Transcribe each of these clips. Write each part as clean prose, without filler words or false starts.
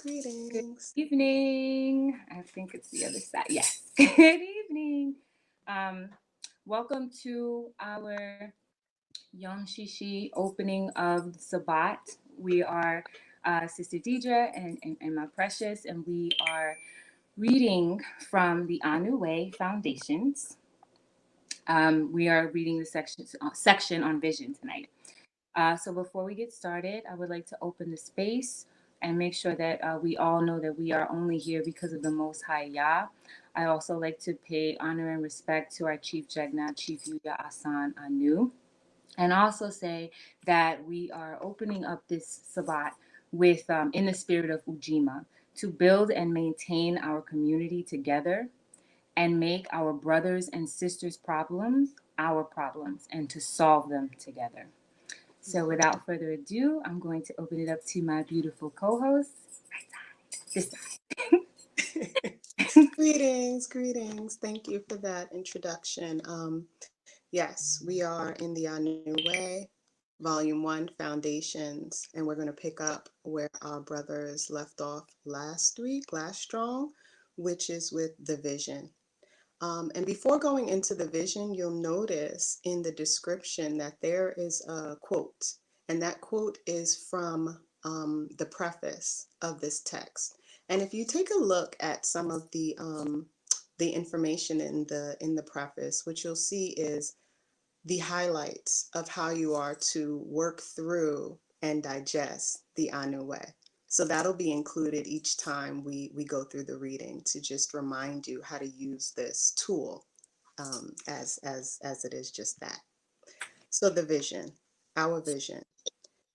Good Greetings. evening. I think it's the other side. Yes. Good evening. Um, Welcome to our Yom Shishi opening of the Sabbat. We are Sister Deidre and my precious, and we are reading from the Anu Way Foundations. We are reading the section on vision tonight. So before we get started, I would like to open the space and make sure that we all know that we are only here because of the Most High Yah. I also like to pay honor and respect to our Chief Jegna, Chief Yuya Assaan-ANU, and also say that we are opening up this Sabbat with in the spirit of Ujima to build and maintain our community together and make our brothers and sisters' problems our problems and to solve them together. So without further ado, I'm going to open it up to my beautiful co-hosts. Right side, this side. Greetings. Thank you for that introduction. Yes, we are in the Anu Way, Volume 1, Foundations, and we're going to pick up where our brothers left off last week, last strong, which is with the vision. And before going into the vision, you'll notice in the description that there is a quote, and that quote is from the preface of this text. And if you take a look at some of the information in the preface, what you'll see is the highlights of how you are to work through and digest the Anu way. So that'll be included each time we go through the reading to just remind you how to use this tool as it is just that. So the vision, our vision,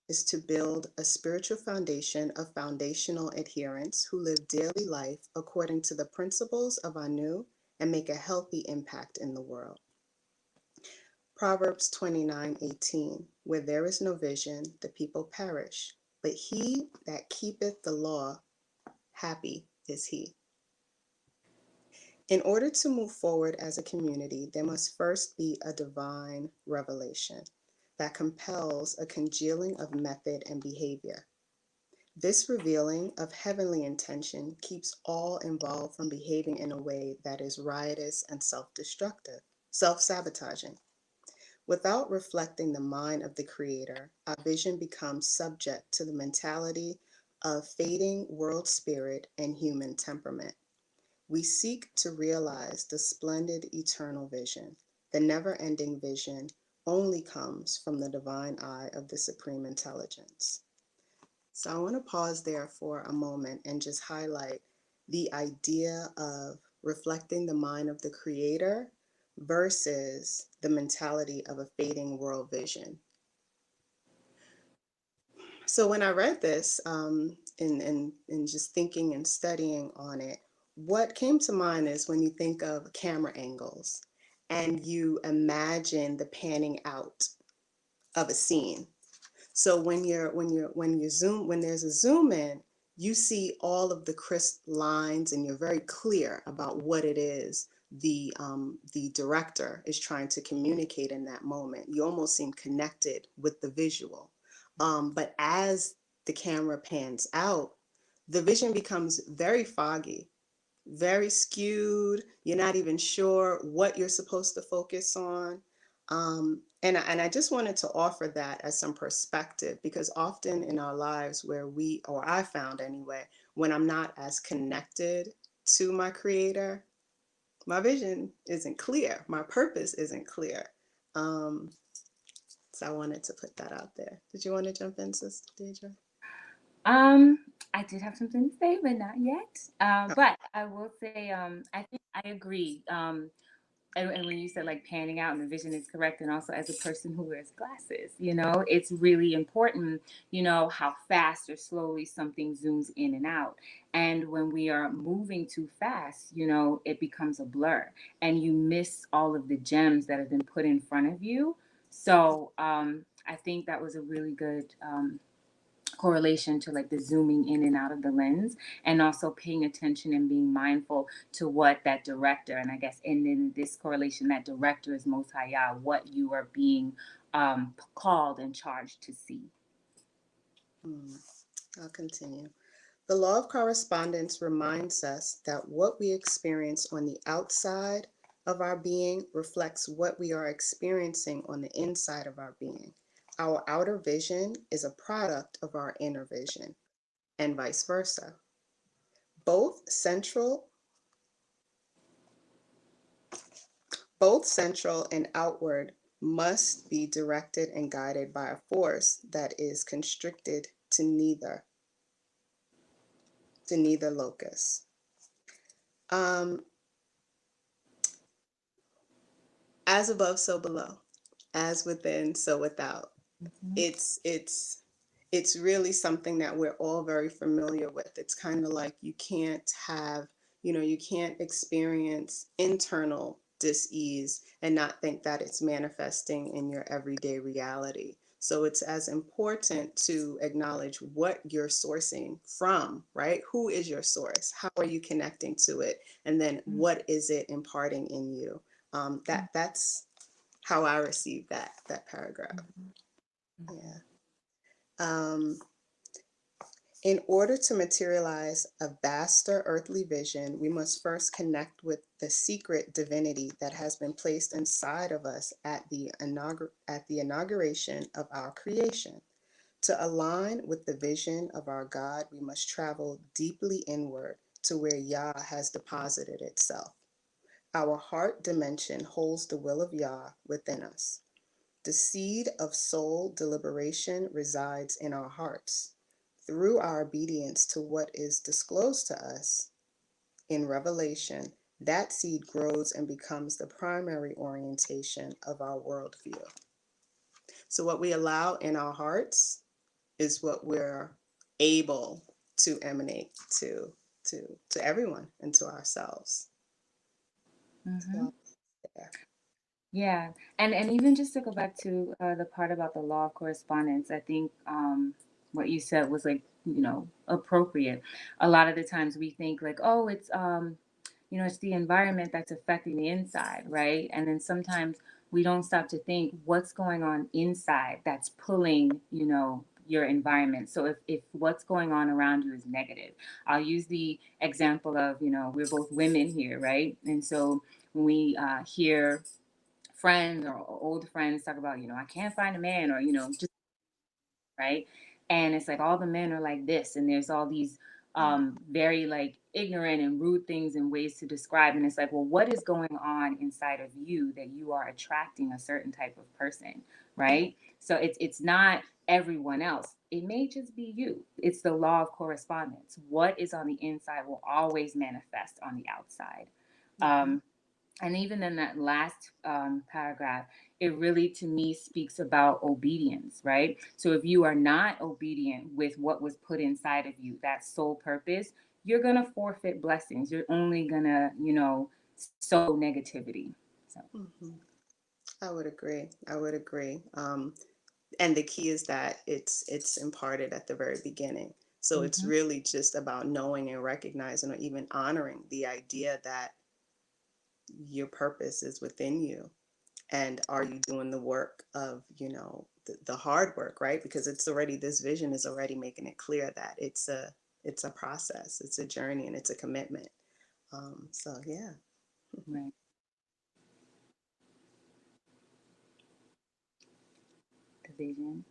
is to build a spiritual foundation of foundational adherents who live daily life according to the principles of Anu and make a healthy impact in the world. Proverbs 29:18, where there is no vision, the people perish, but he that keepeth the law, happy is he. In order to move forward as a community, there must first be a divine revelation that compels a congealing of method and behavior. This revealing of heavenly intention keeps all involved from behaving in a way that is riotous and self-destructive, self-sabotaging. Without reflecting the mind of the Creator, our vision becomes subject to the mentality of fading world spirit and human temperament. We seek to realize the splendid eternal vision. The never-ending vision only comes from the divine eye of the Supreme Intelligence. So I want to pause there for a moment and just highlight the idea of reflecting the mind of the Creator versus the mentality of a fading world vision. So when I read this, in just thinking and studying on it, what came to mind is when you think of camera angles and you imagine the panning out of a scene. So when there's a zoom in, you see all of the crisp lines and you're very clear about what it is the director is trying to communicate in that moment. You almost seem connected with the visual. But as the camera pans out, the vision becomes very foggy, very skewed. You're not even sure what you're supposed to focus on. And I just wanted to offer that as some perspective because often in our lives or I found anyway, when I'm not as connected to my Creator, my vision isn't clear, my purpose isn't clear. Um, so I wanted to put that out there. Did you want to jump in, Sister Deidre? Um, I did have something to say, but not yet. Oh, But I will say, I think I agree. And when you said like panning out and the vision is correct, and also as a person who wears glasses, it's really important, how fast or slowly something zooms in and out. And when we are moving too fast, it becomes a blur and you miss all of the gems that have been put in front of you. So I think that was a really good correlation to like the zooming in and out of the lens, and also paying attention and being mindful to what that director, and I guess in this correlation, that director is Most High Yah, what you are being called and charged to see. I'll continue. The law of correspondence reminds us that what we experience on the outside of our being reflects what we are experiencing on the inside of our being. Our outer vision is a product of our inner vision, and vice versa. Both central, both central and outward must be directed and guided by a force that is constricted to neither locus. Um, as above, so below, as within, so without. Mhm. It's really something that we're all very familiar with. It's kind of like you can't experience internal dis-ease and not think that it's manifesting in your everyday reality. So it's as important to acknowledge what you're sourcing from, right? Who is your source? How are you connecting to it? And then what is it imparting in you? That's how I received that paragraph. Yeah. Um, in order to materialize a vaster earthly vision, we must first connect with the secret divinity that has been placed inside of us at the inauguration of our creation. To align with the vision of our God, we must travel deeply inward to where Yah has deposited itself. Our heart dimension holds the will of Yah within us. The seed of soul deliberation resides in our hearts. Through our obedience to what is disclosed to us in revelation, that seed grows and becomes the primary orientation of our worldview. So, what we allow in our hearts is what we're able to emanate to everyone and to ourselves. Mhm. So, yeah. Yeah, and even just to go back to the part about the law of correspondence, I think what you said was like appropriate. A lot of the times we think like, oh, it's it's the environment that's affecting the inside, right? And then sometimes we don't stop to think what's going on inside that's pulling your environment. So if what's going on around you is negative, I'll use the example of we're both women here, right? And so when we hear friends or old friends talk about, I can't find a man, or, just right. And it's like all the men are like this, and there's all these very like ignorant and rude things and ways to describe. And it's like, well, what is going on inside of you that you are attracting a certain type of person, right? So it's not everyone else. It may just be you. It's the law of correspondence. What is on the inside will always manifest on the outside. Mhm. And even in that last paragraph, it really to me speaks about obedience, right? So if you are not obedient with what was put inside of you, that sole purpose, you're going to forfeit blessings. You're only going to, sow negativity. So, Mhm. I would agree. I would agree. And the key is that it's imparted at the very beginning. So it's mm-hmm, really just about knowing and recognizing or even honoring the idea that your purpose is within you. And are you doing the work of, the hard work, right? Because this vision is already making it clear that it's a process, it's a journey, and it's a commitment. So yeah. right. The vision.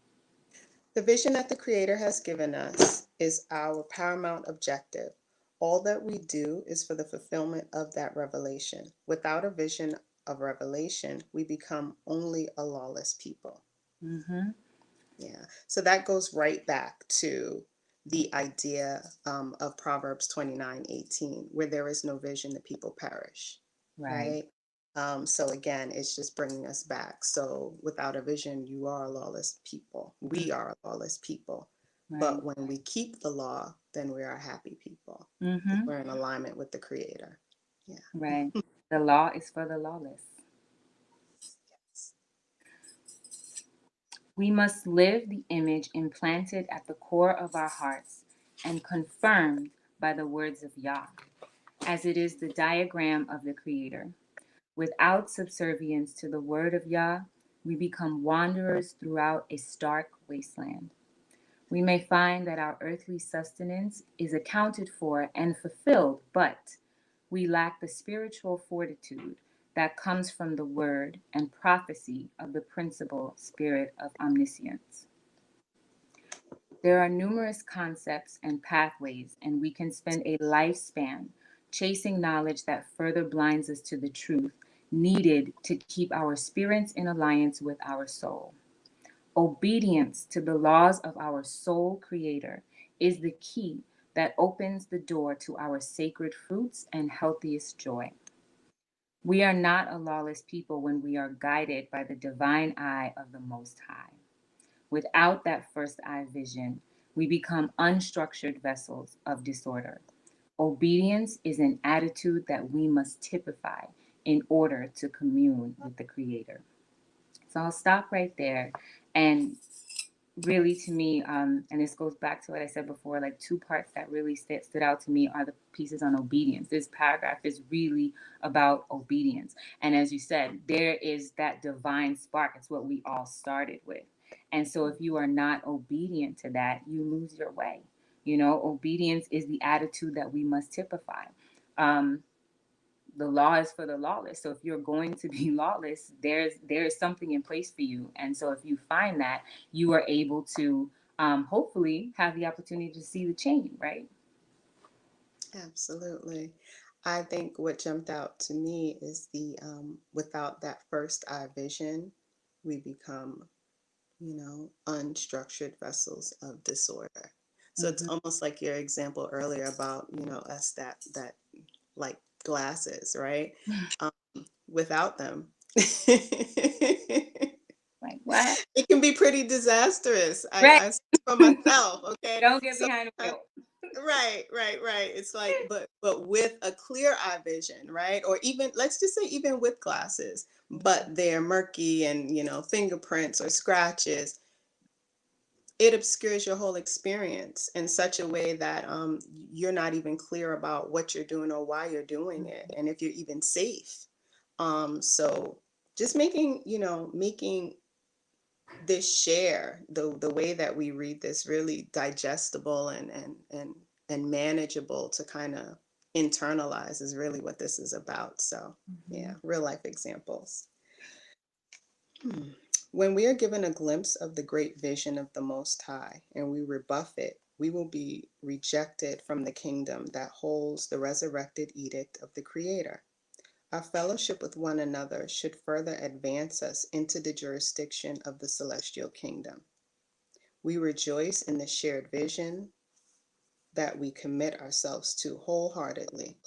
The vision that the Creator has given us is our paramount objective. All that we do is for the fulfillment of that revelation. Without a vision of revelation, we become only a lawless people. Mm-hmm, Yeah. So that goes right back to the idea of Proverbs 29:18, where there is no vision, the people perish, right, right? So again, it's just bringing us back. So without a vision, you are a lawless people. We are a lawless people. right. But when we keep the law, then we are happy people because Mm-hmm, we're in alignment with the Creator. Yeah. right. The law is for the lawless. Yes. We must live the image implanted at the core of our hearts and confirmed by the words of Yah, as it is the diagram of the Creator. Without subservience to the word of Yah, we become wanderers throughout a stark wasteland. We may find that our earthly sustenance is accounted for and fulfilled, but we lack the spiritual fortitude that comes from the word and prophecy of the principal spirit of omniscience. There are numerous concepts and pathways, and we can spend a lifespan chasing knowledge that further blinds us to the truth needed to keep our spirits in alliance with our soul. Obedience to the laws of our soul creator is the key that opens the door to our sacred fruits and healthiest joy. We are not a lawless people when we are guided by the divine eye of the Most High. Without that first eye vision, we become unstructured vessels of disorder. Obedience is an attitude that we must typify in order to commune with the Creator. So I'll stop right there. And really, to me, and this goes back to what I said before, like two parts that really stood out to me are the pieces on obedience. This paragraph is really about obedience. And as you said, there is that divine spark. It's what we all started with. And so if you are not obedient to that, you lose your way. You know, obedience is the attitude that we must typify. Um, the law is for the lawless. So if you're going to be lawless, there's something in place for you. And so if you find that, you are able to hopefully have the opportunity to see the change, right? Absolutely. I think what jumped out to me is the without that first eye vision, we become, unstructured vessels of disorder. So it's Mm-hmm. almost like your example earlier about, us that like glasses, right? Um, Without them, it Like what? can be pretty disastrous. Right. I speak for myself, okay? Don't get So behind the wheel. right. It's like, but with a clear eye vision, right? Or even let's just say even with glasses, but they're murky and fingerprints or scratches, it obscures your whole experience in such a way that you're not even clear about what you're doing or why you're doing it, and if you're even safe. So just making this share the way that we read this really digestible and manageable to kind of internalize is really what this is about. So Mm-hmm. yeah, real life examples. Hmm. When we are given a glimpse of the great vision of the Most High and we rebuff it, we will be rejected from the kingdom that holds the resurrected edict of the Creator. Our fellowship with one another should further advance us into the jurisdiction of the celestial kingdom. We rejoice in the shared vision that we commit ourselves to wholeheartedly.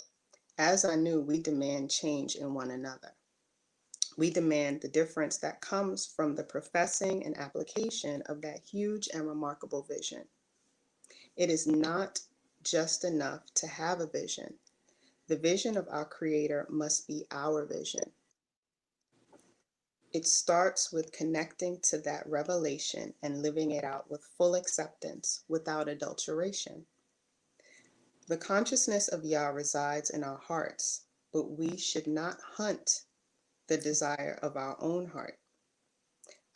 As ANU, we demand change in one another. We demand the difference that comes from the professing and application of that huge and remarkable vision. It is not just enough to have a vision. The vision of our Creator must be our vision. It starts with connecting to that revelation and living it out with full acceptance without adulteration. The consciousness of Yah resides in our hearts, but we should not hunt the desire of our own heart.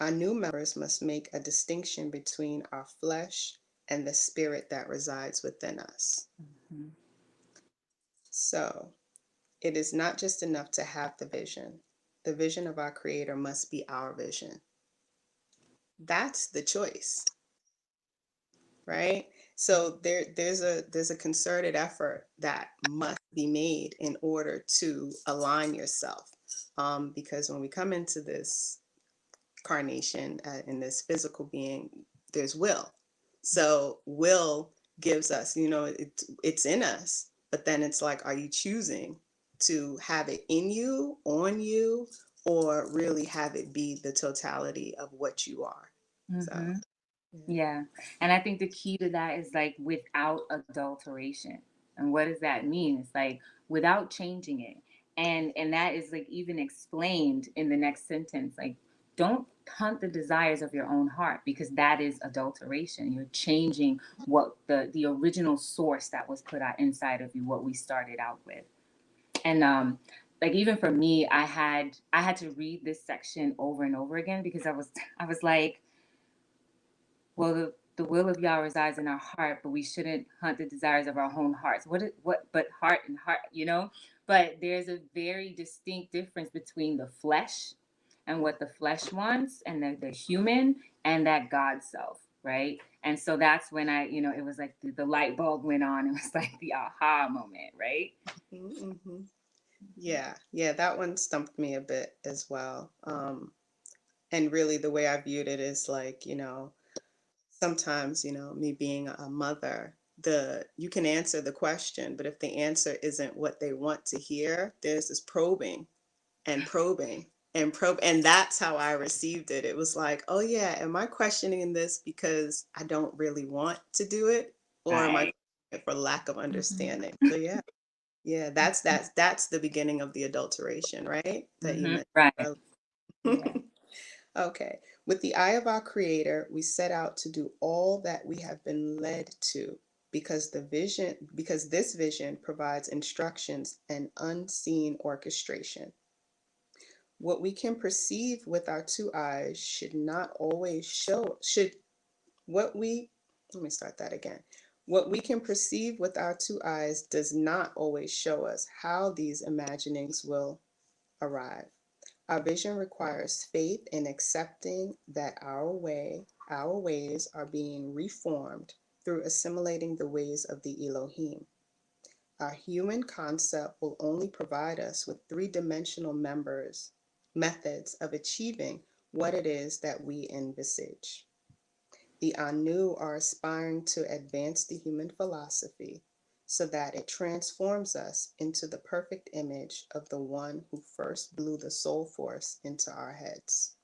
Our new members must make a distinction between our flesh and the spirit that resides within us. Mm-hmm. So it is not just enough to have the vision. The vision of our Creator must be our vision. That's the choice, right? So there's a concerted effort that must be made in order to align yourself, because when we come into this carnation in this physical being, there's will. So will gives us, it's in us, but then it's like, are you choosing to have it in you, on you, or really have it be the totality of what you are? So Mm-hmm. yeah. Yeah. And I think the key to that is like without adulteration. And what does that mean? It's like without changing it. And that is like even explained in the next sentence. Like don't hunt the desires of your own heart because that is adulteration. You're changing what the original source that was put out inside of you, what we started out with. And like even for me, I had to read this section over and over again because I was like, well, the will of Yah resides in our heart, but we shouldn't hunt the desires of our own hearts. What but heart and heart, you know? But there's a very distinct difference between the flesh and what the flesh wants, and the human and that God self, right? And so that's when it was like the light bulb went on. It was like the aha moment, right? Mm-hmm. Yeah, yeah, that one stumped me a bit as well. And really, the way I viewed it is like, sometimes, me being a mother, you can answer the question, but if the answer isn't what they want to hear, there's this probing and probing and probe, and that's how I received it. It was like, oh yeah, am I questioning this because I don't really want to do it, or am I Right. questioning it for lack of Mm-hmm. understanding? So yeah, yeah, that's the beginning of the adulteration, right? That you Mm-hmm. mentioned Right. earlier. Yeah. Okay. With the eye of our Creator, we set out to do all that we have been led to, because this vision provides instructions and unseen orchestration. What we can perceive with our two eyes should not always show should what we let me start that again. What we can perceive with our two eyes does not always show us how these imaginings will arrive. Our vision requires faith in accepting that our ways are being reformed through assimilating the ways of the Elohim. Our human concept will only provide us with three-dimensional methods of achieving what it is that we envisage. The Anu are aspiring to advance the human philosophy so that it transforms us into the perfect image of the one who first blew the soul force into our heads.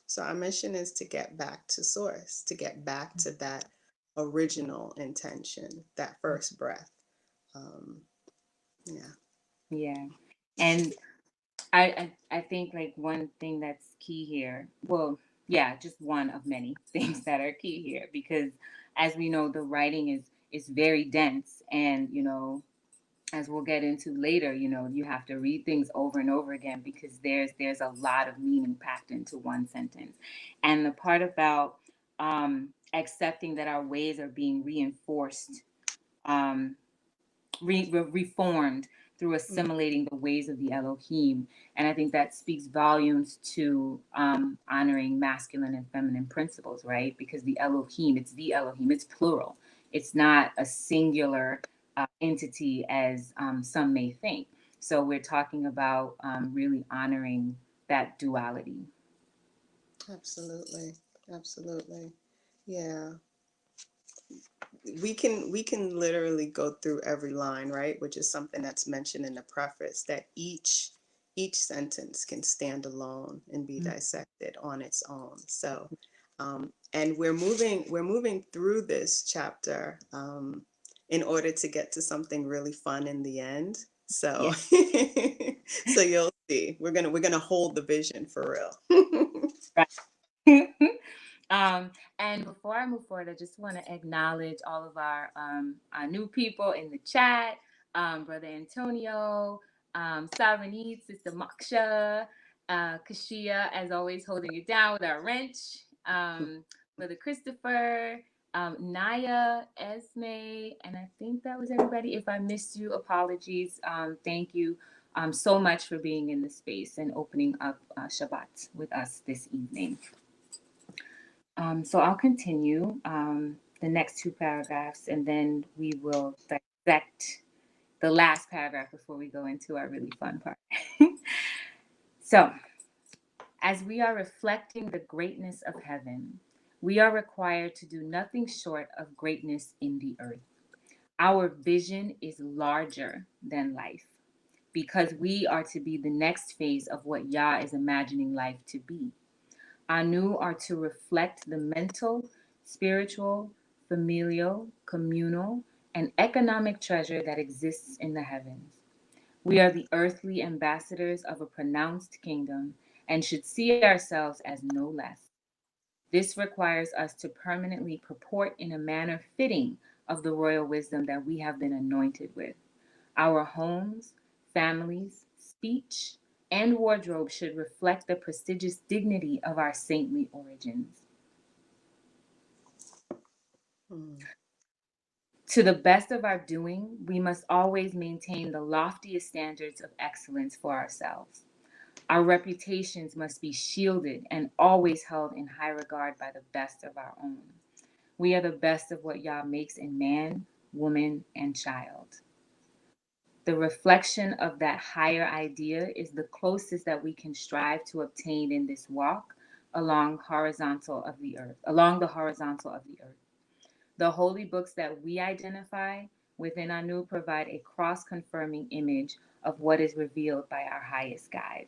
So, our mission is to get back to source, to get back to that original intention, that first breath. Um, yeah. Yeah. And I think like one thing that's key here, well, yeah, just one of many things that are key here, because as we know, the writing is very dense, and as we'll get into later, you have to read things over and over again because there's a lot of meaning packed into one sentence. And the part about accepting that our ways are being reinforced, um, reformed through assimilating the ways of the Elohim. And I think that speaks volumes to honoring masculine and feminine principles, right? Because it's the Elohim, it's plural. It's not a singular entity as some may think. So we're talking about really honoring that duality. Absolutely. Absolutely. Yeah. We can literally go through every line, right? Which is something that's mentioned in the preface, that each sentence can stand alone and be dissected on its own. So and we're moving through this chapter in order to get to something really fun in the end. So Yeah. so you'll see. We're gonna hold the vision for real. Right. And before I move forward, I just want to acknowledge all of our new people in the chat. Brother Antonio, Sovereign Eats, Sister Maksha, Kashia, as always, holding it down with our wrench. Brother Christopher, Naya, Esme, and I think that was everybody. If I missed you, apologies. Thank you so much for being in the space and opening up Shabbat with us this evening. So I'll continue the next two paragraphs, and then we will dissect the last paragraph before we go into our really fun part. So, as we are reflecting the greatness of heaven, we are required to do nothing short of greatness in the earth. Our vision is larger than life because we are to be the next phase of what Yah is imagining life to be. Anu are to reflect the mental, spiritual, familial, communal, and economic treasure that exists in the heavens. We are the earthly ambassadors of a pronounced kingdom and should see ourselves as no less. This requires us to permanently purport in a manner fitting of the royal wisdom that we have been anointed with. Our homes, families, speech, and wardrobe should reflect the prestigious dignity of our saintly origins. Mm. To the best of our doing, we must always maintain the loftiest standards of excellence for ourselves. Our reputations must be shielded and always held in high regard by the best of our own. We are the best of what Yah makes in man, woman, and child. The reflection of that higher idea is the closest that we can strive to obtain in this walk along the horizontal of the earth. The holy books that we identify within Anu provide a cross-confirming image of what is revealed by our highest guide.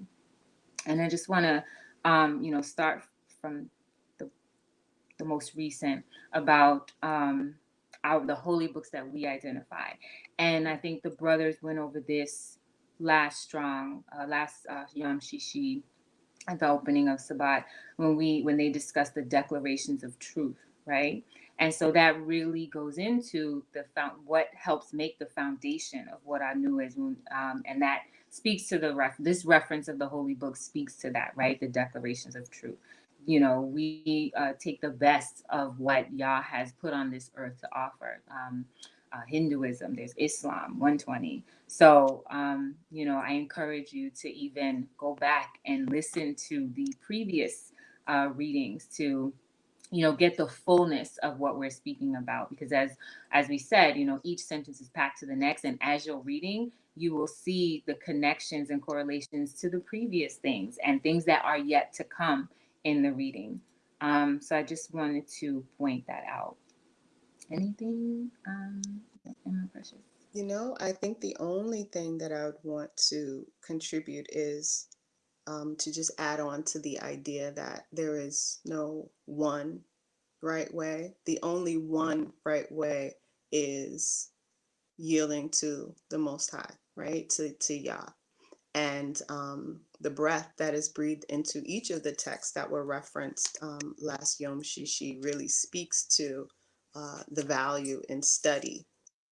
And I just want to, start from the, the most recent about the holy books that we identify. And I think the brothers went over this last Yom Shishi at the opening of Sabbath when they discuss the declarations of truth, right? And so that really goes into what helps make the foundation of what I knew is, and that speaks to this reference of the holy book speaks to that, right? The declarations of truth. We take the best of what Yah has put on this earth to offer. Hinduism, there's Islam, 120. So, I encourage you to even go back and listen to the previous readings to, get the fullness of what we're speaking about. Because as we said, each sentence is packed to the next, and as you're reading, you will see the connections and correlations to the previous things and things that are yet to come in the reading. So I just wanted to point that out. Anything, Emma Precious? I think the only thing that I would want to contribute is to just add on to the idea that there is no one right way. The only one right way is yielding to the Most High, right? To Yah. And the breath that is breathed into each of the texts that were referenced last Yom Shishi really speaks to the value in study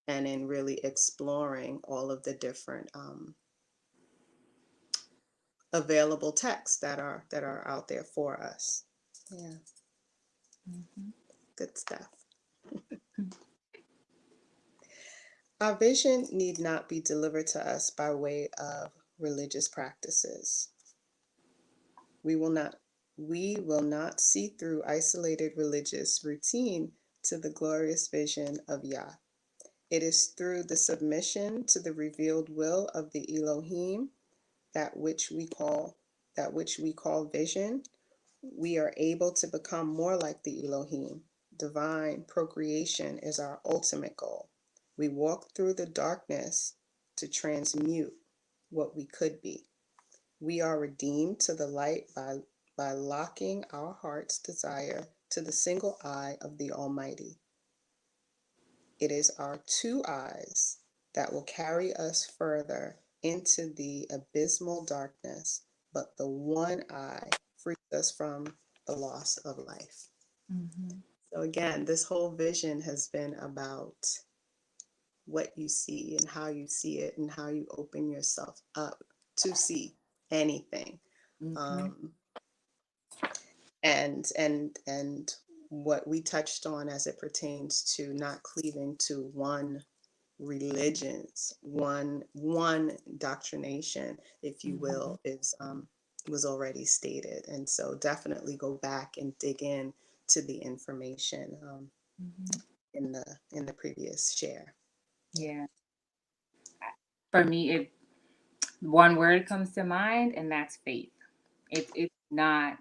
and in really exploring all of the different available texts that are out there for us. Yeah, Mm-hmm. good stuff. Our vision need not be delivered to us by way of religious practices. We will not see through isolated religious routine to the glorious vision of Yah. It is through the submission to the revealed will of the Elohim, that which we call vision, we are able to become more like the Elohim. Divine procreation is our ultimate goal. We walk through the darkness to transmute what we could be. We are redeemed to the light by locking our heart's desire to the single eye of the Almighty. It is our two eyes that will carry us further into the abysmal darkness, but the one eye frees us from the loss of life. Mm-hmm. So, again, this whole vision has been about what you see and how you see it and how you open yourself up to see anything. Mm-hmm. Um, and what we touched on as it pertains to not cleaving to one religions, one doctrination, if you Mm-hmm. will, is was already stated. And so definitely go back and dig in to the information Mm-hmm. in the previous share. Yeah. Yeah. For me, one word comes to mind, and that's faith. It's not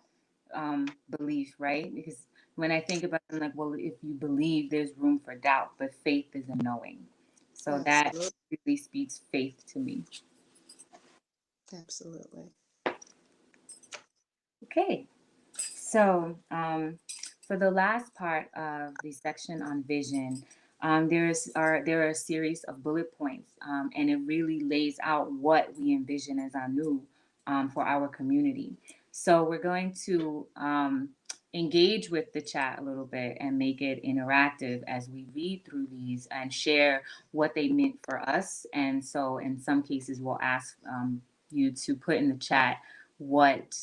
belief, right? Because when I think about it, I'm like, well, if you believe, there's room for doubt, but faith is a knowing. So that Absolutely. really speaks faith to me. Absolutely. Okay, so for the last part of the section on vision, there are a series of bullet points, and it really lays out what we envision as our new for our community. So we're going to engage with the chat a little bit and make it interactive as we read through these and share what they meant for us. And so in some cases, we'll ask you to put in the chat what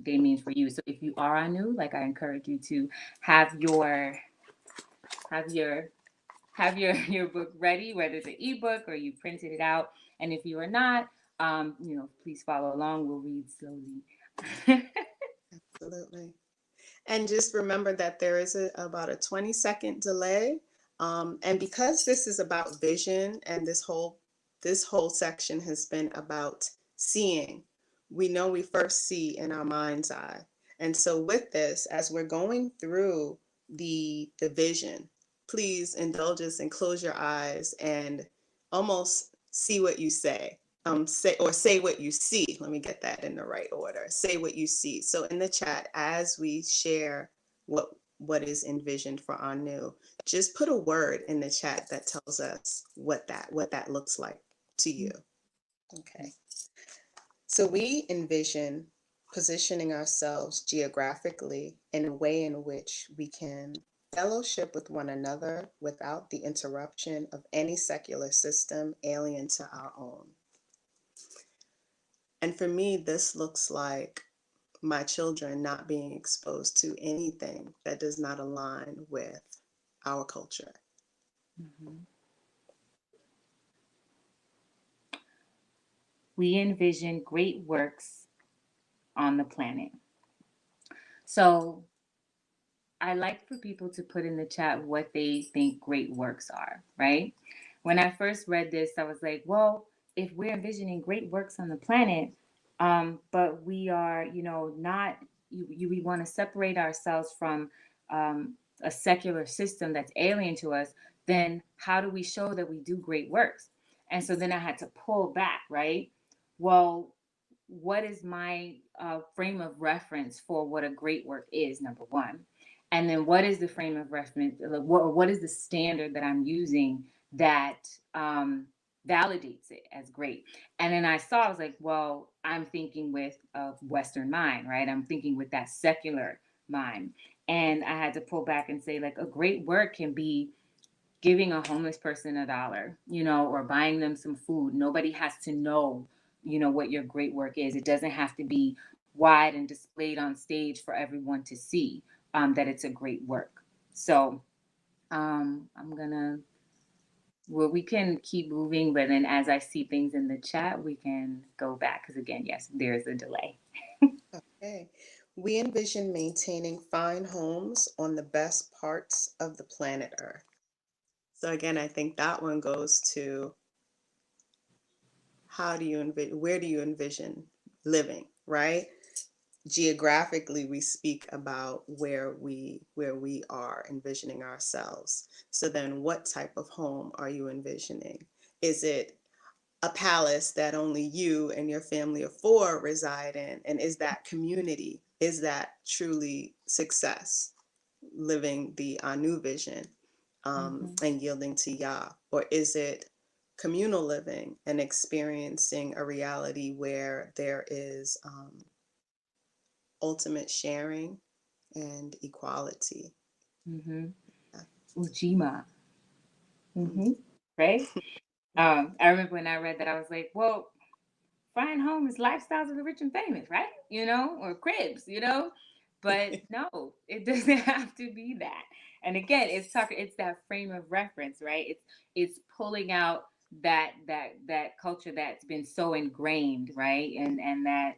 they mean for you. So if you are new, like I encourage you to have your have your book ready, whether it's an ebook or you printed it out. And if you are not, please follow along. We'll read slowly. Absolutely. And just remember that there is about a 20-second delay. And because this is about vision and this whole section has been about seeing, we know we first see in our mind's eye. And so with this, as we're going through the vision, please indulge us and close your eyes and almost see what you say. Say what you see. Let me get that in the right order. Say what you see. So in the chat, as we share what is envisioned for Anu, just put a word in the chat that tells us what that looks like to you. Okay. So we envision positioning ourselves geographically in a way in which we can fellowship with one another without the interruption of any secular system alien to our own. And for me, this looks like my children not being exposed to anything that does not align with our culture. Mhm. We envision great works on the planet. So I like for people to put in the chat what they think great works are, right? When I first read this, I was like, well, if we're envisioning great works on the planet, but we are, not, we want to separate ourselves from a secular system that's alien to us, then how do we show that we do great works? And so then I had to pull back, right? Well, what is my frame of reference for what a great work is, number one? And then what is the frame of reference, like, what is the standard that I'm using that validates it as great? And then I was like, well, I'm thinking with a Western mind, right? I'm thinking with that secular mind. And I had to pull back and say, like, a great work can be giving a homeless person $1, or buying them some food. Nobody has to know, what your great work is. It doesn't have to be wide and displayed on stage for everyone to see that it's a great work. So I'm gonna, well, we can keep moving, but then as I see things in the chat, we can go back because again, yes, there's a delay. Okay. We envision maintaining fine homes on the best parts of the planet Earth. So again, I think that one goes to where do you envision living, right? Geographically, we speak about where we are envisioning ourselves. So then what type of home are you envisioning? Is it a palace that only you and your family of four reside in? And is that community? Is that truly success? Living the Anu vision Mm-hmm. and yielding to Yah? Or is it communal living and experiencing a reality where there is ultimate sharing and equality? Mm-hmm. Yeah. Ujima. Mm. Mm-hmm. Right. I remember when I read that, I was like, well, fine home is lifestyles of the rich and famous, right? Or cribs, But no, it doesn't have to be that. And again, it's that frame of reference, right? It's pulling out that culture that's been so ingrained, right? And that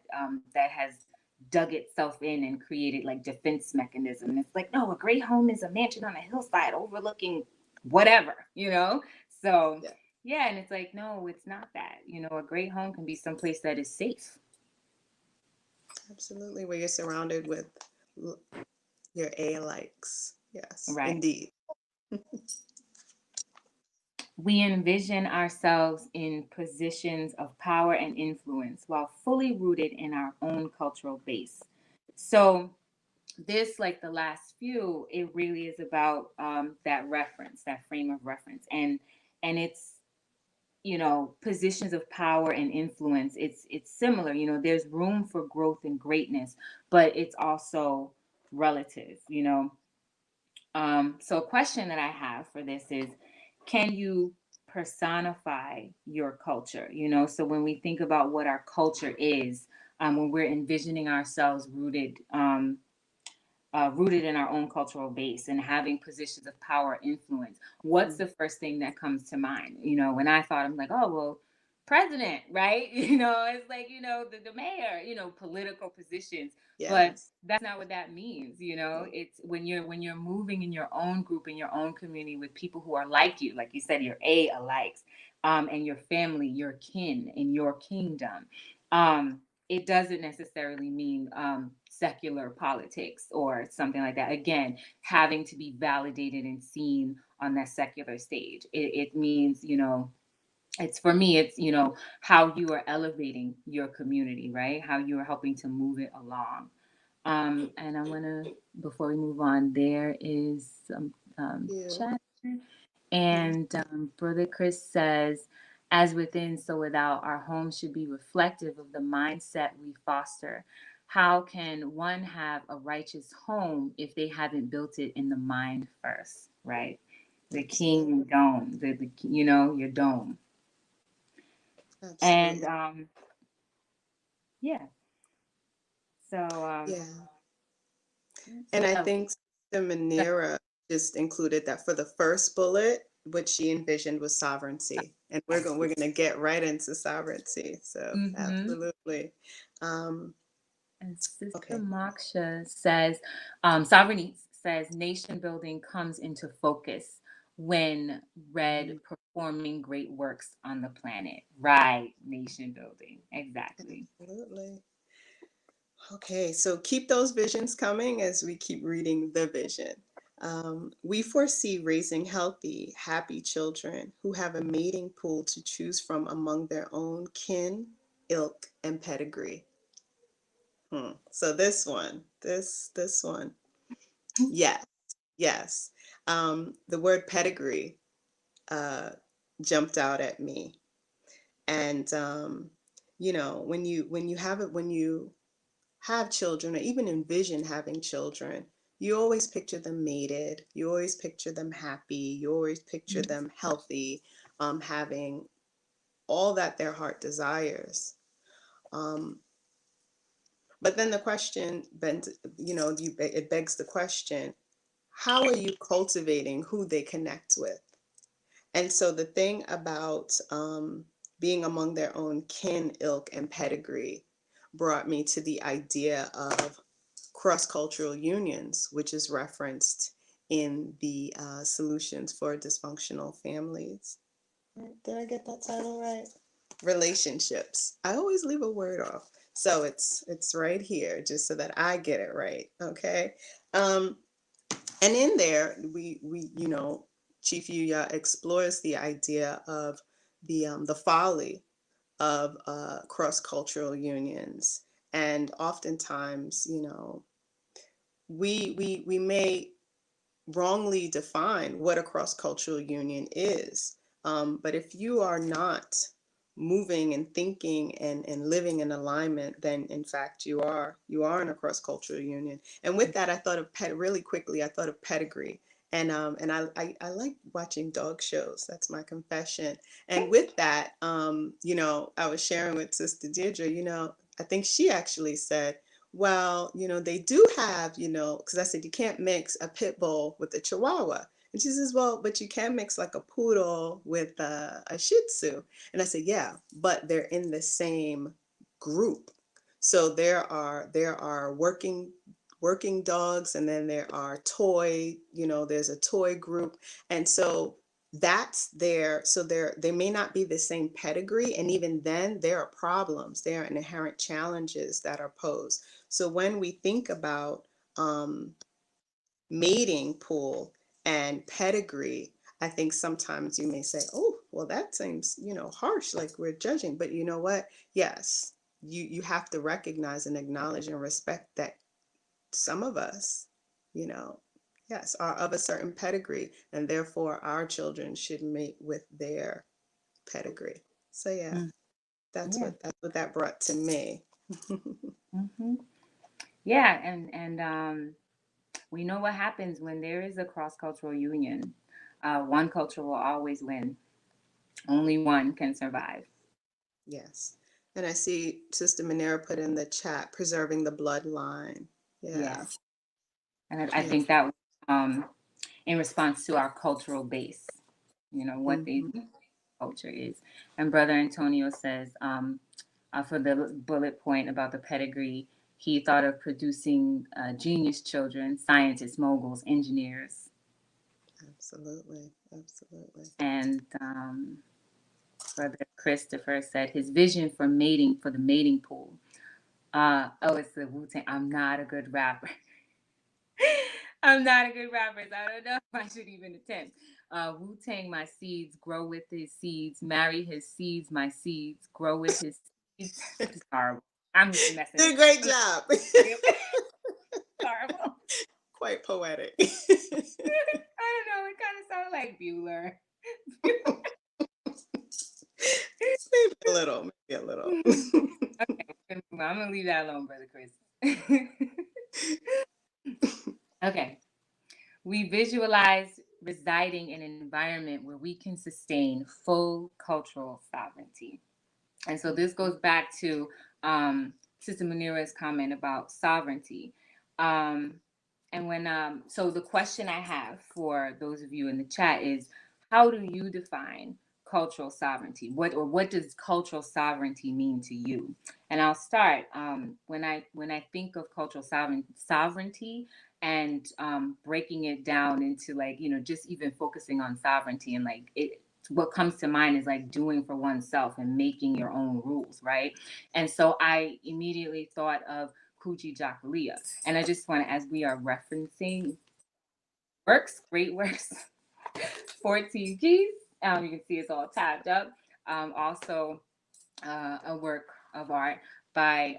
has dug itself in and created like defense mechanism. It's like, no, a great home is a mansion on a hillside overlooking whatever, So Yeah, yeah, and it's like, no, it's not that. A great home can be someplace that is safe. absolutely. Where you're surrounded with l- your A likes. Yes, Right. indeed. We envision ourselves in positions of power and influence while fully rooted in our own cultural base. So, this, like the last few, it really is about that reference, that frame of reference. And it's, positions of power and influence. It's similar. There's room for growth and greatness, but it's also relative, So a question that I have for this is, can you personify your culture? So when we think about what our culture is, when we're envisioning ourselves rooted rooted in our own cultural base and having positions of power influence, what's the first thing that comes to mind? When I thought, I'm like, oh, well, president, right? It's like, the mayor, political positions. But Yes. that's not what that means. It's when you're moving in your own group, in your own community with people who are like you said, your alikes, and your family, your kin, in your kingdom. It doesn't necessarily mean secular politics or something like that. Again, having to be validated and seen on that secular stage. It means, it's for me, it's, how you are elevating your community, right? How you are helping to move it along. And I want to, before we move on, there is some Yeah. chat. Yes. And Brother Chris says, as within, so without, our home should be reflective of the mindset we foster. How can one have a righteous home if they haven't built it in the mind first, right? The Absolutely. king dome, your dome. And Absolutely. yeah, so Yeah. And what I else? think the Manera just included that for the first bullet, what she envisioned was sovereignty. And we're gonna get right into sovereignty. So Mm-hmm. absolutely. Um, And Sister okay. Moksha says, Sovereignty says, nation building comes into focus when read Mm, performing great works on the planet. Right, nation building. Exactly. absolutely. Okay, so keep those visions coming as we keep reading the vision. We foresee raising healthy, happy children who have a mating pool to choose from among their own kin, ilk, and pedigree. So this one, yes, yes. The word pedigree uh, jumped out at me, and when you have children or even envision having children, you always picture them mated, you always picture them happy, you always picture them healthy, having all that their heart desires. Um, but then the question, it begs the question, how are you cultivating who they connect with? And so the thing about being among their own kin, ilk, and pedigree brought me to the idea of cross-cultural unions, which is referenced in the Solutions for Dysfunctional Families. Right, did I get that title right? Relationships. I always leave a word off. So it's right here just so that I get it right. Okay. Um, and in there we Chief Yuya explores the idea of the folly of cross-cultural unions. And oftentimes, we may wrongly define what a cross-cultural union is. But if you are not moving and thinking and living in alignment, then in fact you are in a cross-cultural union. And with that, I thought of really quickly. I thought of pedigree, and I like watching dog shows. That's my confession. And with that, I was sharing with Sister Deirdre. I think she actually said, well, they do have, because I said you can't mix a pit bull with a chihuahua. And she says, well, but you can mix like a poodle with a shih tzu. And I said, yeah, but they're in the same group. So there are working dogs, and then there are there's a toy group. And so that's there. So they may not be the same pedigree. And even then there are problems, there are inherent challenges that are posed. So when we think about um, mating pool and pedigree, I think sometimes you may say, oh, well, that seems, harsh, like we're judging. But you know what? Yes, you have to recognize and acknowledge and respect that some of us, you know, yes, are of a certain pedigree, and therefore our children should mate with their pedigree. So yeah, Mm, that's yeah. what that brought to me. Hmm. Yeah, and we know what happens when there is a cross-cultural union. One culture will always win. Only one can survive. Yes. And I see Sister Manera put in the chat, preserving the bloodline. Yeah. Yes. And I Yeah. think that was in response to our cultural base, what they Mhm. culture is. And Brother Antonio says, for the bullet point about the pedigree, he thought of producing genius children, scientists, moguls, engineers. Absolutely. Absolutely. And Brother Christopher said his vision for mating, for the mating pool. It's the Wu-Tang. I'm not a good rapper. I'm not a good rapper. So I don't know if I should even attempt. Wu-Tang, my seeds, grow with his seeds, marry his seeds, my seeds, grow with his seeds. It's horrible. I'm just messing Did it a great up. job. Horrible. Quite poetic. I don't know. It kind of sounded like Bueller. Maybe a little. Maybe a little. Okay, I'm gonna leave that alone, Brother Chris. Okay. We visualize residing in an environment where we can sustain full cultural sovereignty. And so this goes back to Sister Munira's comment about sovereignty. Um, so the question I have for those of you in the chat is, how do you define cultural sovereignty? What does cultural sovereignty mean to you? And I'll start. When I think of cultural sovereignty and breaking it down into, like, just even focusing on sovereignty, and like it, what comes to mind is like doing for oneself and making your own rules, right? And so I immediately thought of Kuji Jakalia. And I just want to, as we are referencing works, great works, 14 Gs, you can see it's all tabbed up. Also, a work of art by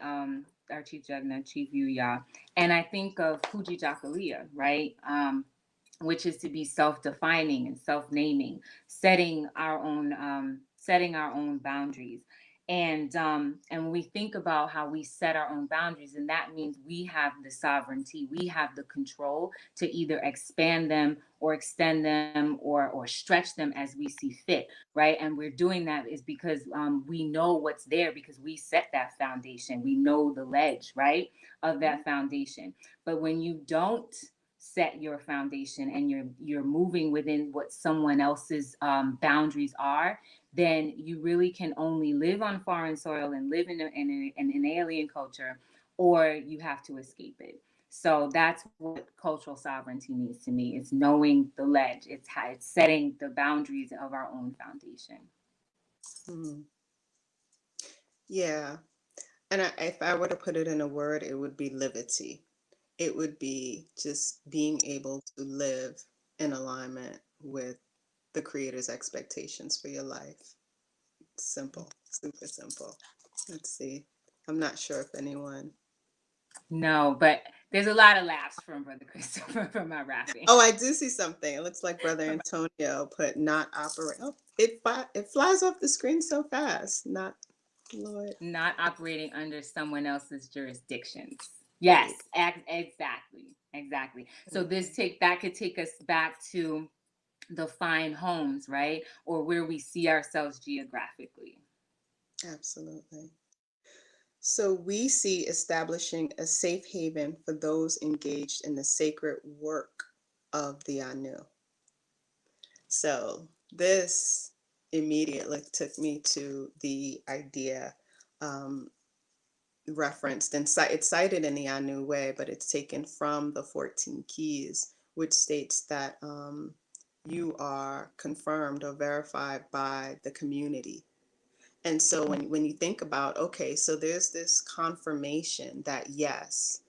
our Chief Jugna, Chief Yuya. And I think of Kuji Jakalia, right? Which is to be self-defining and self-naming, setting our own boundaries. And when we think about how we set our own boundaries, and that means we have the sovereignty, we have the control to either expand them or extend them or stretch them as we see fit, right? And we're doing that is because we know what's there, because we set that foundation, we know the ledge, right, of that foundation. But when you don't set your foundation and you're moving within what someone else's boundaries are, then you really can only live on foreign soil and live in an alien culture, or you have to escape it. So that's what cultural sovereignty means to me. It's knowing the ledge. It's setting the boundaries of our own foundation. Hmm. Yeah. And if I were to put it in a word, it would be liberty. It would be just being able to live in alignment with the Creator's expectations for your life. Simple, super simple. Let's see. I'm not sure if anyone. No, but there's a lot of laughs from Brother Christopher from my rapping. Oh, I do see something. It looks like Brother Antonio put not operate. Oh, it flies off the screen so fast. Not Lord. Not operating under someone else's jurisdictions. There you Yes, exactly, exactly. go. So that could take us back to the fine homes, right, or where we see ourselves geographically. Absolutely. So we see establishing a safe haven for those engaged in the sacred work of the Anu. So this immediately took me to the idea um, referenced and it's cited in the Anu way, but it's taken from the 14 keys, which states that you are confirmed or verified by the community. And so when you think about, okay, so there's this confirmation that yes,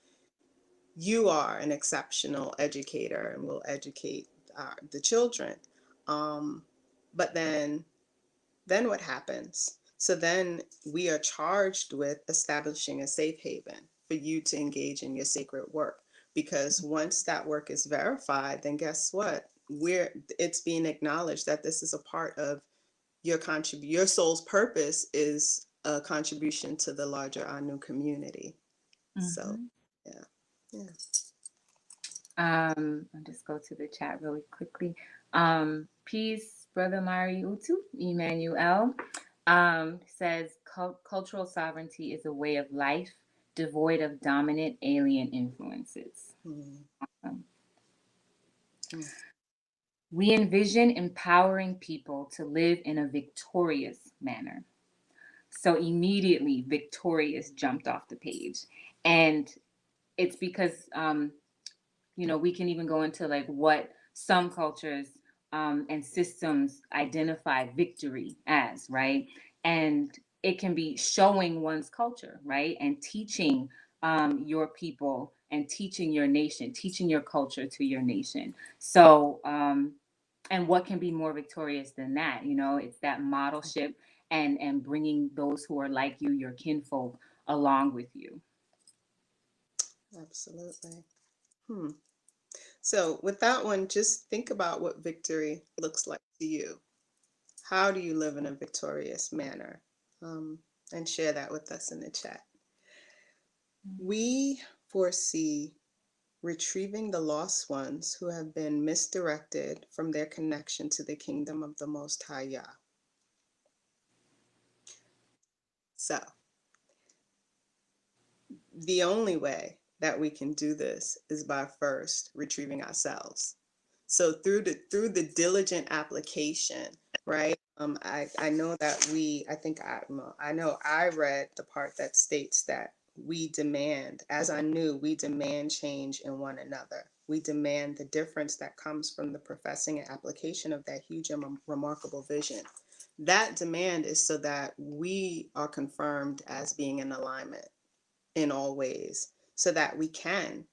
you are an exceptional educator and will educate the children. Um, but then what happens? So then we are charged with establishing a safe haven for you to engage in your sacred work. Because once that work is verified, then guess what? It's being acknowledged that this is a part of your soul's purpose is a contribution to the larger Anu community. So Mm-hmm. yeah, yeah. I'll just go to the chat really quickly. Peace, Brother Mari Utu, Emmanuel, says cultural sovereignty is a way of life, devoid of dominant alien influences. Mm, Um, mm. we envision empowering people to live in a victorious manner. So immediately, victorious jumped off the page. And it's because, we can even go into like what some cultures and systems identify victory as, right? And it can be showing one's culture, right? And teaching your people and teaching your nation, teaching your culture to your nation. So, and what can be more victorious than that? It's that modelship and bringing those who are like you, your kinfolk, along with you. Absolutely. Hmm. So with that one, just think about what victory looks like to you. How do you live in a victorious manner? Um, and share that with us in the chat. We foresee retrieving the lost ones who have been misdirected from their connection to the kingdom of the Most High Yah. So, the only way that we can do this is by first retrieving ourselves. So through the diligent application, right? I know that I know I read the part that states that we demand, as I knew, we demand change in one another. We demand the difference that comes from the professing and application of that huge and remarkable vision. That demand is so that we are confirmed as being in alignment in all ways, so that we can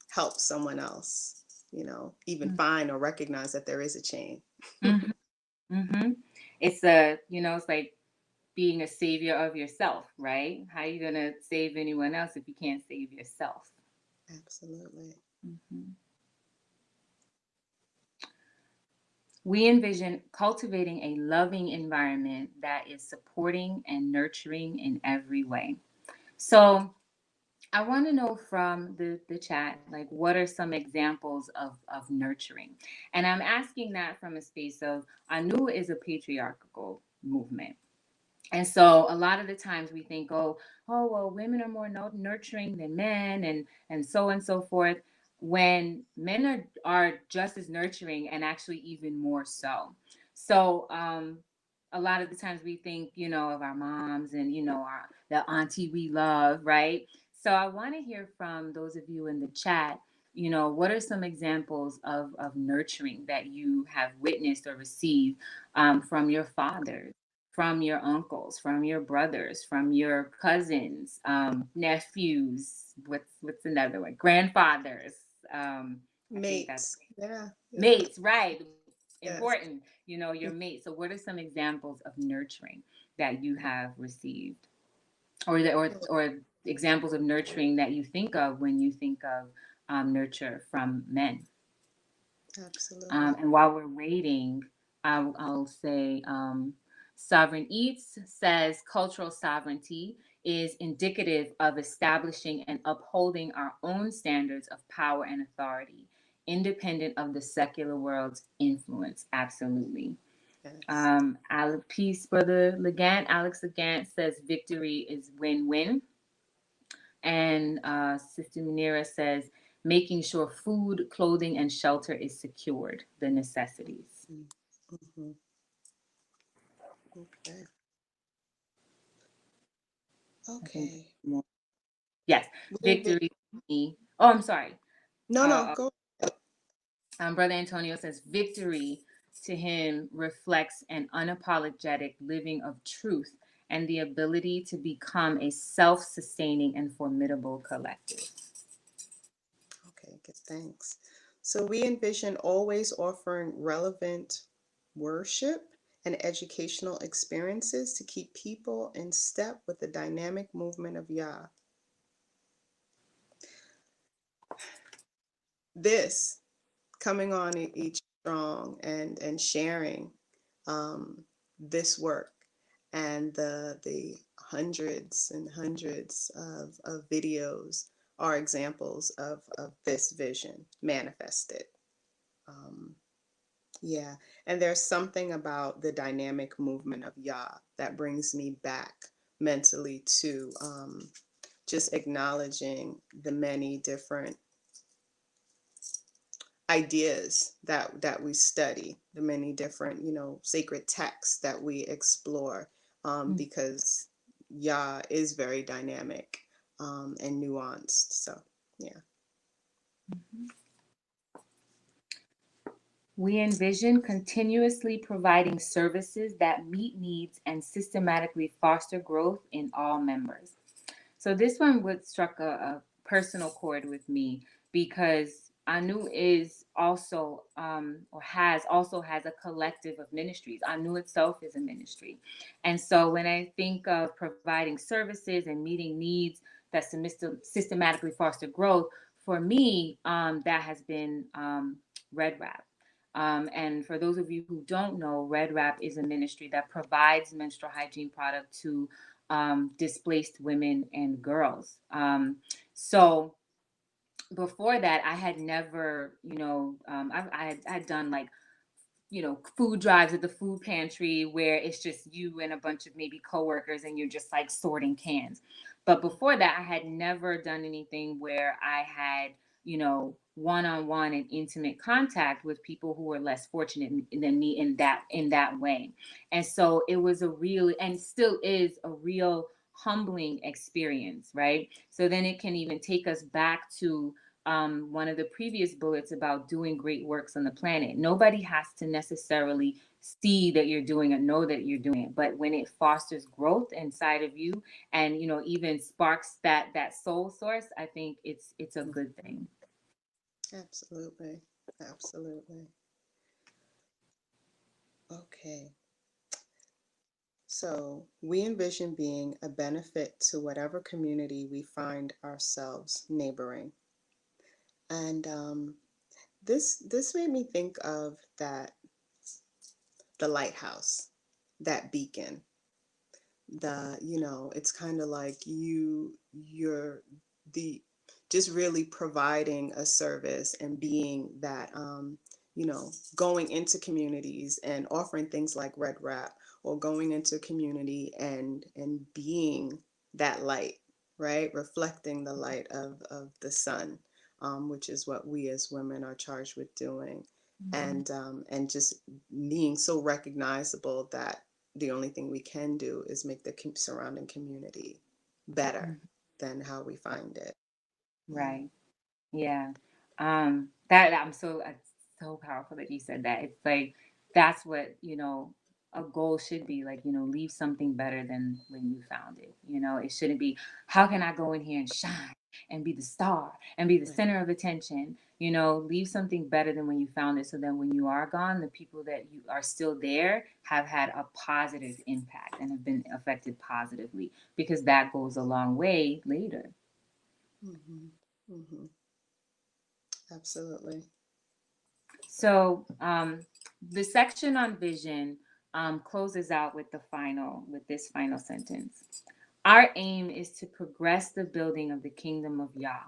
help someone else, even find or recognize that there is a chain. Mm-hmm. Mm-hmm. It's like being a savior of yourself, right? How are you gonna save anyone else if you can't save yourself? Absolutely. Mm-hmm. We envision cultivating a loving environment that is supporting and nurturing in every way. So, I want to know from the chat, like, what are some examples of nurturing? And I'm asking that from a space of Anu is a patriarchal movement. And so a lot of the times we think, oh, well, women are more nurturing than men, and so and so forth. When men are just as nurturing and actually even more so. So a lot of the times we think, of our moms and the auntie we love, right? So I want to hear from those of you in the chat. What are some examples of nurturing that you have witnessed or received from your fathers, from your uncles, from your brothers, from your cousins, nephews. What's another one? Grandfathers. I think that's Mates. Yeah. Yeah. mates, right? Yes. Important. Your mate. So, what are some examples of nurturing that you have received, or examples of nurturing that you think of when you think of nurture from men? Absolutely. And while we're waiting, I'll say Sovereign Eats says cultural sovereignty is indicative of establishing and upholding our own standards of power and authority, independent of the secular world's influence. Absolutely. Yes. Peace, Brother Legant. Alex Legant says victory is win-win. And Sister Munira says, making sure food, clothing, and shelter is secured, the necessities. Mm-hmm. Okay. I think Okay. more. Yes, We envision. victory. Oh, I'm sorry. No, no, Uh, go. Brother Antonio says, victory to him reflects an unapologetic living of truth and the ability to become a self sustaining and formidable collective. Okay, good. Thanks. So we envision always offering relevant worship and educational experiences to keep people in step with the dynamic movement of Yah. This coming on each strong and sharing this work and the hundreds and hundreds of videos are examples of this vision manifested. Um, yeah, and there's something about the dynamic movement of Yah that brings me back mentally just acknowledging the many different ideas that we study, the many different, sacred texts that we explore, because Yah is very dynamic, and nuanced. So, yeah. Mhm. We envision continuously providing services that meet needs and systematically foster growth in all members. So this one would struck a personal chord with me because Anu is also or has also has a collective of ministries. Anu itself is a ministry, and so when I think of providing services and meeting needs that systematically foster growth, for me that has been Red Wrap. And for those of you who don't know, Red Wrap is a ministry that provides menstrual hygiene product to displaced women and girls. So before that, I had never, I had done like, food drives at the food pantry where it's just you and a bunch of maybe coworkers and you're just like sorting cans. But before that, I had never done anything where I had, one-on-one and intimate contact with people who were less fortunate than me in that way. And so it was a real and still is a real humbling experience, right? So then it can even take us back to one of the previous bullets about doing great works on the planet. Nobody has to necessarily see that you're doing it, know that you're doing it, but when it fosters growth inside of you, and even sparks that soul source, I think it's a good thing. Absolutely. Absolutely. Okay. So we envision being a benefit to whatever community we find ourselves neighboring. And this made me think of the lighthouse, that beacon. It's kind of like you're the just really providing a service and being that, going into communities and offering things like Red Wrap, or going into a community and being that light, right? Reflecting the light of the sun, which is what we as women are charged with doing. Mhm. And just being so recognizable that the only thing we can do is make the surrounding community better Mhm. than how we find it. Yeah. Right. Yeah. That I'm so it's so powerful that you said that. It's like that's what, a goal should be like, leave something better than when you found it. It shouldn't be how can I go in here and shine and be the star and be the Right. center of attention. Leave something better than when you found it so that when you are gone, the people that you are still there have had a positive impact and have been affected positively because that goes a long way later. Hmm. Hmm. Absolutely. So the section on vision closes out with this final sentence. Our aim is to progress the building of the kingdom of Yah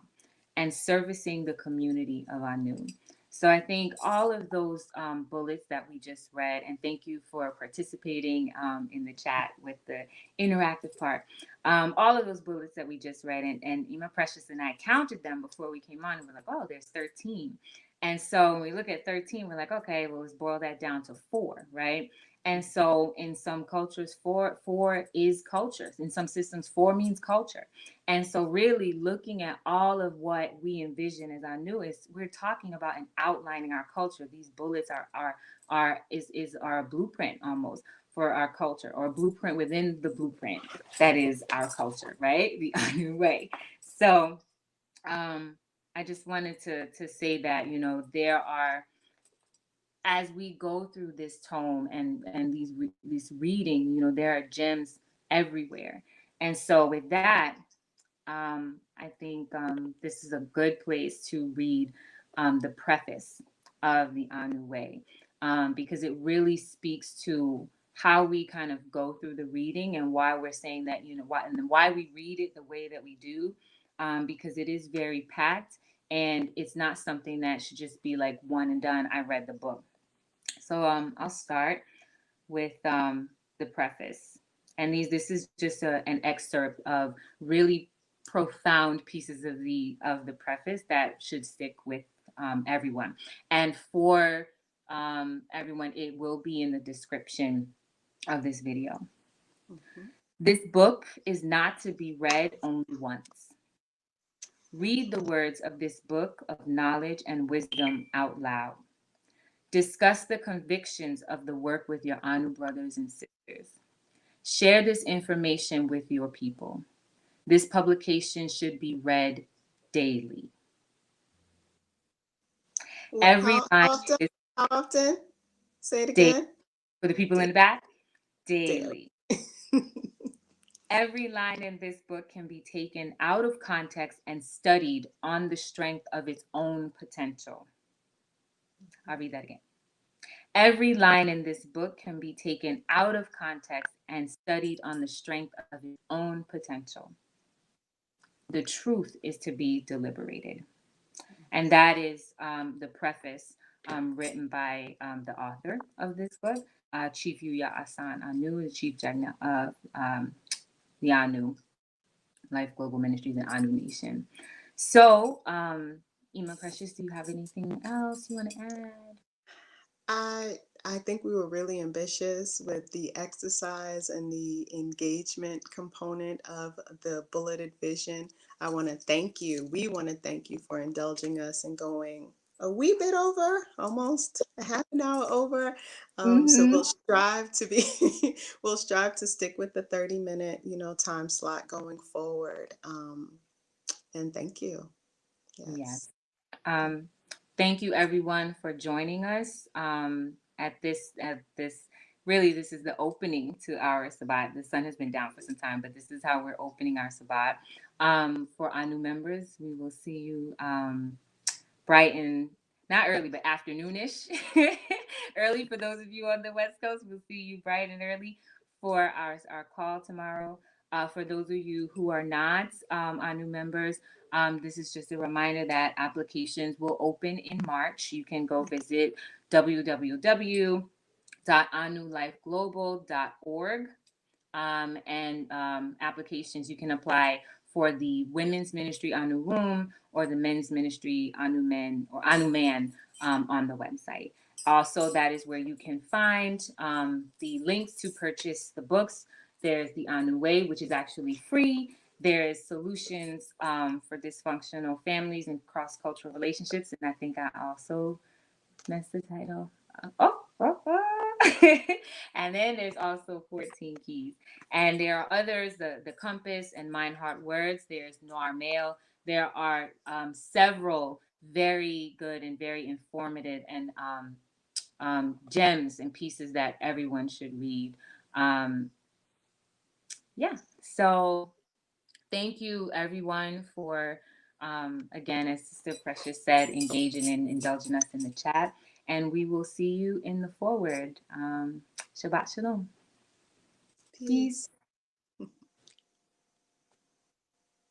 and servicing the community of Anu. So I think all of those bullets that we just read, and thank you for participating in the chat with the interactive part. All of those bullets that we just read, and Ema Precious and I counted them before we came on, and we're like, oh, there's 13. And so when we look at 13, we're like, okay, well, let's boil that down to four, right? And so in some cultures, four is culture. In some systems, four means culture. And so really looking at all of what we envision as our newest, we're talking about and outlining our culture. These bullets is our blueprint almost for our culture, or a blueprint within the blueprint that is our culture, right? The Anu way. So um I just wanted to say that, there are, as we go through this tome and these reading, there are gems everywhere. And so with that, I think this is a good place to read the preface of the Anu Way, because it really speaks to how we kind of go through the reading and why we're saying that, why, and then why we read it the way that we do, because it is very packed, and it's not something that should just be like one and done. I read the book. So I'll start with the preface. And this is just an excerpt of really profound pieces of the preface that should stick with everyone. And for everyone, it will be in the description of this video. Mhm. This book is not to be read only once. Read the words of this book of knowledge and wisdom out loud. Discuss the convictions of the work with your ANU brothers and sisters. Share this information with your people. This publication should be read daily. Every How line often? is How often? Say it daily. again. For the people in Da- the back, Daily. daily. Every line in this book can be taken out of context and studied on the strength of its own potential. I'll read that again. Every line in this book can be taken out of context and studied on the strength of its own potential. The truth is to be deliberated. And that is the preface written by the author of this book, Chief Yuya Assaan-ANU, the Chief Jagna of the ANU, Life Global Ministries and ANU Nation. So, Ema Precious, do you have anything else you want to add? I I think we were really ambitious with the exercise and the engagement component of the bulleted vision. I want to thank you. We want to thank you for indulging us and going a wee bit over, almost a half an hour over. So Mm-hmm. we'll strive to be, we'll strive to stick with the 30-minute, time slot going forward. And thank you. Yes. Yes. Um, thank you everyone for joining us at this. Really, this is the opening to our Sabbat. The sun has been down for some time, but this is how we're opening our Sabbat. For our new members, we will see you bright and not early, but afternoonish. Early for those of you on the West Coast, we'll see you bright and early for our call tomorrow. For those of you who are not our new members, this is just a reminder that applications will open in March. You can go visit www.anulifeglobal.org and applications. You can apply for the women's ministry Anu Room or the men's ministry Anu Men or Anu Man on the website. Also, that is where you can find the links to purchase the books. There's the Anu Way, which is actually free. There's solutions for dysfunctional families and cross-cultural relationships. And I think I also messed the title. And then there's also 14 keys. And there are others, the compass and mind, heart, words. There's Noir Mail. There are several very good and very informative and gems and pieces that everyone should read. Yeah. So thank you, everyone, for, again, as Sister Precious said, engaging and indulging us in the chat. And we will see you in the forward. Shabbat Shalom. Peace. Peace.